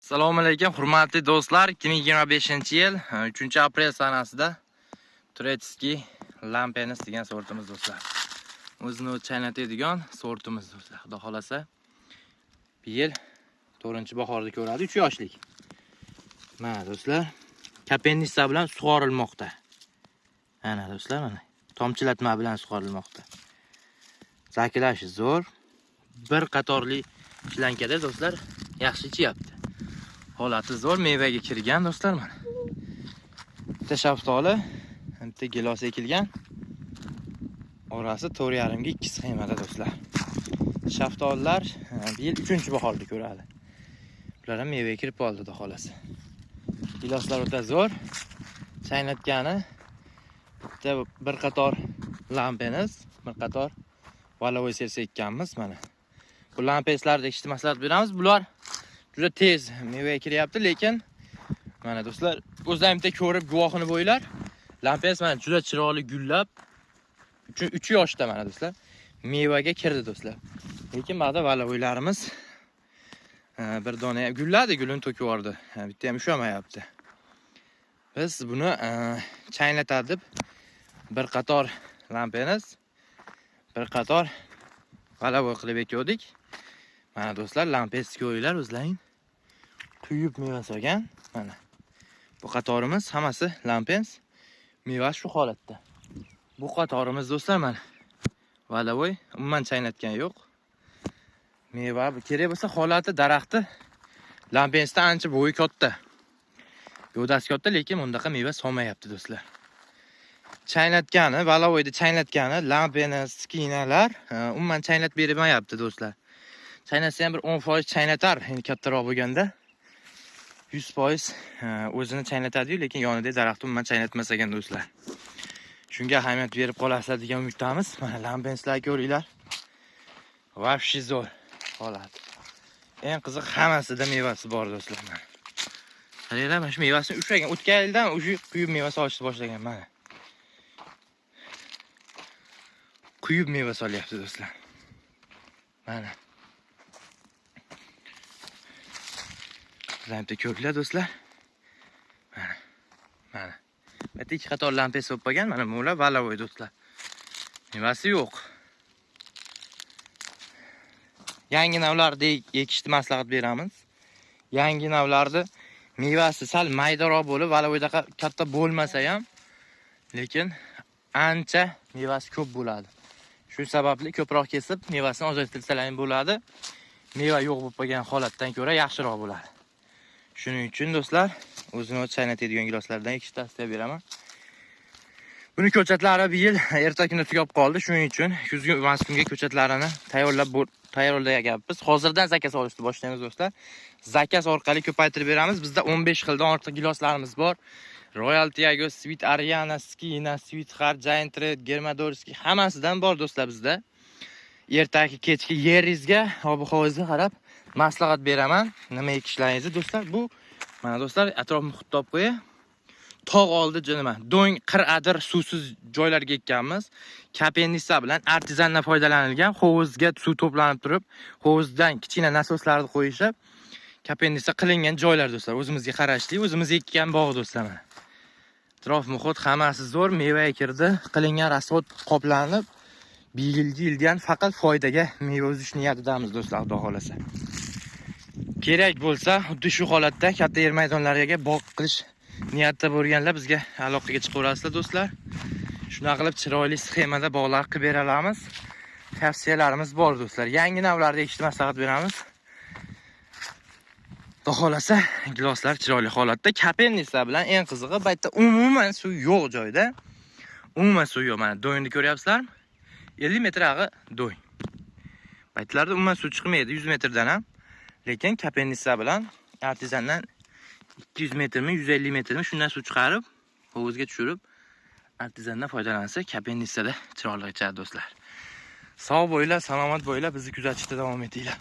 Assalomu alaykum, hurmatli do'stlar. 2025-yil 3-aprel sanasida Turetskiy Lampenis degan sortimiz do'stlar. O'zini chaynatadigan sortimiz do'stlar. Xudo xolasa bu yil 4-bahorda ko'radi, 3 yoshlik. Mana do'stlar, kapennissa bilan sug'orilmoqda. Mana do'stlar, mana tomchilatma bilan sug'orilmoqda. Zakilashi zo'r. Bir qatorli shlankada do'stlar, yaxshi ichyapti. Holati zo'r, mevaga kirgan do'stlar mana. Bitta shaftoli, bitta gilos ekilgan. Orasi 4,5 ga 2 sxemada do'stlar. Shaftollar bu yil 3-bahorda ko'radi. Bular ham mevaga kirib qoldi xudo xolasa. Giloslar o'ta zo'r. Chaynatgani bitta bir qator Lampenis, bir qator valovoy sersa ekkanmiz mana. Bu Lampeslarni ekishni maslahat beramiz. Bular juda tez mevaga kiryapti, lekin mana do'stlar, o'zlarimda ko'rib guvohini bo'ylar. Lampes mana juda chiroyli gullab, 3 yoshda mana do'stlar, mevaga kirdi do'stlar. Lekin ba'da valovoylarimiz bir dona gulladi, gulini to'kib yubordi. Bitta ham ushamayapti. Biz buni chaynatib bir qator Lampenis, bir qator valovoy qilib ekdik. Mana do'stlar, Lampes ko'ylar o'zlaring quyib meva solgan. Mana bu qatorimiz hammasi Lampes, meva shu holatda. Bu qatorimiz do'stlar mana valovoy, umuman chaynatgan yo'q. Meva kerak bo'lsa holati daraxti Lampesdan ancha bo'yi katta. G'o'dasi katta, lekin bundaqa meva solmayapti do'stlar. Chaynatgani, valovoyda chaynatgani Lampenis, skinalar umuman chaynat bermayapti do'stlar. Chaynatsa ham bir 10% chaynatar, endi kattaroq bo'lganda 100% o'zini chaynatadi-yu, lekin yonida daraxt umuman chaynatmas ekan do'stlar. Shunga ahamiyat berib qolasizlar degan umiddamiz. Mana Lampenslar ko'ringlar. Vobshe zo'r holat. Eng qiziq, hammasida mevasi bor do'stlar mana. Qaranglar, mana shu mevasini ushlagan, o'tgan yildan o'sha quyib meva solishni boshlagan mana. Quyib meva solyapti do'stlar. Mana. Lampda ko'ringlar do'stlar. Mana. Mana. Bitta 2 qator Lampes bo'lib qolgan, mana bular valovoy do'stlar. Mevasi yo'q. Yangi navlarni ekishni maslahat beramiz. Yangi navlarni mevasi sal maydaroq bo'lib, valovoydaqa katta bo'lmasa ham, lekin ancha mevasi ko'p bo'ladi. Shu sababli ko'proq kesib, mevasini ozaytirsalar ham bo'ladi. Meva yo'q bo'lib qolgan holatdan ko'ra yaxshiroq bo'ladi. Shuning uchun do'stlar, o'zini chaynatadigan giloslardan ekishni tavsiya beraman. Buni ko'chatlari bu yil erta kunda tugab qoldi. Shuning uchun kuzgi mavsumga ko'chatlarini tayyorlayapmiz. Hozirdan zakaz olishni boshlaymiz do'stlar. Zakaz orqali ko'paytirib beramiz. Bizda 15 xildan ortiq giloslarimiz bor. Royal Tiago, Sweet Ariana, Skina, Sweet Heart, Giant Red, Germadorski hammasidan bor do'stlar bizda. Ertaki kechki yeringizga, ob-havosiga qarab maslahat beraman. Nima ekishlaringizni do'stlar? Bu mana do'stlar, atrof muhitni olib qo'ya. Tog' oldi nima? Do'ng, qir-adir, suvsiz joylarga ekkanmiz. Kapennissa bilan artizandan foydalanilgan, hovuzga suv to'planib turib, hovuzdan kichkina nasoslarni qo'yishib, kapennissa qilingan joylar do'stlar. O'zimizga qarashli, o'zimiz ekkan bog' do'stlar. Atrof muhit hammasi zo'r, mevaga kirdi, qilingan rasvot qoplanib, yildan faqat foydaga meva o'zish niyatidamiz do'stlar, xudo xolasa. Kerak bo'lsa, xuddi shu holatda katta yer maydonlariga bog' qilish niyatda bo'lganlar bizga aloqaga chiqaverasizlar do'stlar. Shuna qilib chiroyli sxemada bog'lar qilib bera olamiz. Tavsiyalarimiz bor do'stlar. Yangi navlarni ekishni maslahat beramiz. Xudo xolasa, giloslar chiroyli holatda. Kapennissa bilan eng qizig'i, bu yerda umuman suv yo'q joyda. Umuman suv yo'q. Mana do'yinni ko'ryapsizlarmi? 50 metr ag'i do'y. Baytlarda umuman suv chiqmaydi 100 metrdan ham. Lekin kapennissa bilan artizandan 200 metrmi, 150 metrmi shundan suv chiqarib, hovuzga tushirib, artizandan foydalansa, kapennissada chiroyli chiqadi do'stlar. Sog' bo'linglar, salomat bo'linglar, bizni kuzatishda davom etinglar.